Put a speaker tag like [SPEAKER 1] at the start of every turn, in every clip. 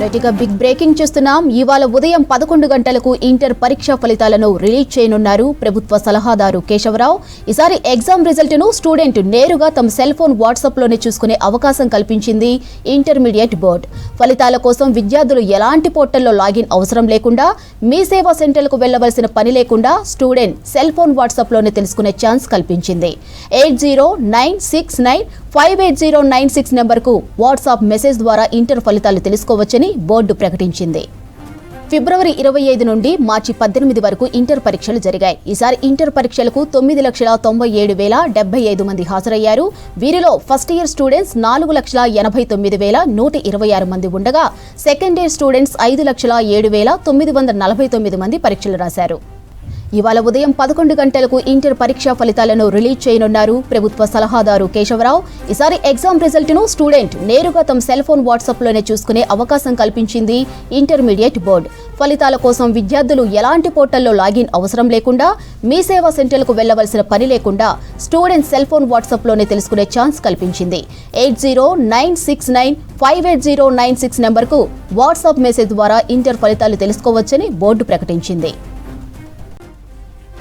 [SPEAKER 1] రెటీగా big breaking చూస్తున్నాం. ఇవాళ ఉదయం 11 గంటలకు ఇంటర్ పరీక్షా ఫలితాలను రిలీజ్ చేయనున్నారు ప్రభుత్వ సలహాదారు కేశవరావు. ఈసారి ఎగ్జామ్ రిజల్ట్ ను స్టూడెంట్ నేరుగా తమ సెల్ ఫోన్ వాట్సాప్ లోనే చూసుకునే అవకాశం కల్పించింది ఇంటర్మీడియట్ బోర్డు. ఫలితాల కోసం విద్యార్థులు ఎలాంటి పోర్టల్లో లాగిన్ అవసరం లేకుండా, మీ సేవా సెంటర్లకు వెళ్లవలసిన పని లేకుండా స్టూడెంట్ సెల్ ఫోన్ వాట్సాప్ లోనే తెలుసుకునే ఛాన్స్ కల్పించింది. 8096958096 నెంబర్కు వాట్సాప్ మెసేజ్ ద్వారా ఇంటర్ ఫలితాలు తెలుసుకోవచ్చని బోర్డు ప్రకటించింది. ఫిబ్రవరి 25 నుండి మార్చి 18 వరకు ఇంటర్ పరీక్షలు జరిగాయి. ఈసారి ఇంటర్ పరీక్షలకు 9,97,075 మంది హాజరయ్యారు. వీరిలో ఫస్ట్ ఇయర్ స్టూడెంట్స్ 4,89,126 మంది ఉండగా, సెకండ్ ఇయర్ స్టూడెంట్స్ 5,07,949 మంది పరీక్షలు రాశారు. ఇవాళ ఉదయం 11 గంటలకు ఇంటర్ పరీక్షా ఫలితాలను రిలీజ్ చేయనున్నారు ప్రభుత్వ సలహాదారు కేశవరావు. ఈసారి ఎగ్జామ్ రిజల్ట్ ను స్టూడెంట్ నేరుగా తమ సెల్ ఫోన్ వాట్సాప్ లోనే చూసుకునే అవకాశం కల్పించింది ఇంటర్మీడియట్ బోర్డు. ఫలితాల కోసం విద్యార్థులు ఎలాంటి పోర్టల్లో లాగిన్ అవసరం లేకుండా, మీ సేవా సెంటర్లకు వెళ్లవలసిన పని లేకుండా స్టూడెంట్ సెల్ ఫోన్ వాట్సాప్ లోనే తెలుసుకునే ఛాన్స్ కల్పించింది. 8096958096 నెంబర్కు వాట్సాప్ మెసేజ్ ద్వారా ఇంటర్ ఫలితాలు తెలుసుకోవచ్చని బోర్డు ప్రకటించింది.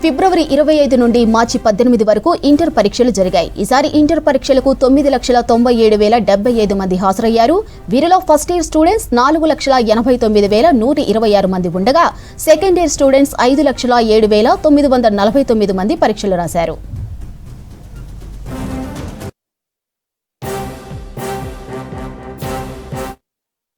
[SPEAKER 1] ఫిబ్రవరి 25 నుండి మార్చి 18 వరకు ఇంటర్ పరీక్షలు జరిగాయి. ఈసారి ఇంటర్ పరీక్షలకు 9,97,075 మంది హాజరయ్యారు. వీరిలో ఫస్ట్ ఇయర్ స్టూడెంట్స్ 4,89,126 మంది ఉండగా, సెకండ్ ఇయర్ స్టూడెంట్స్ 5,07,949 మంది పరీక్షలు రాశారు.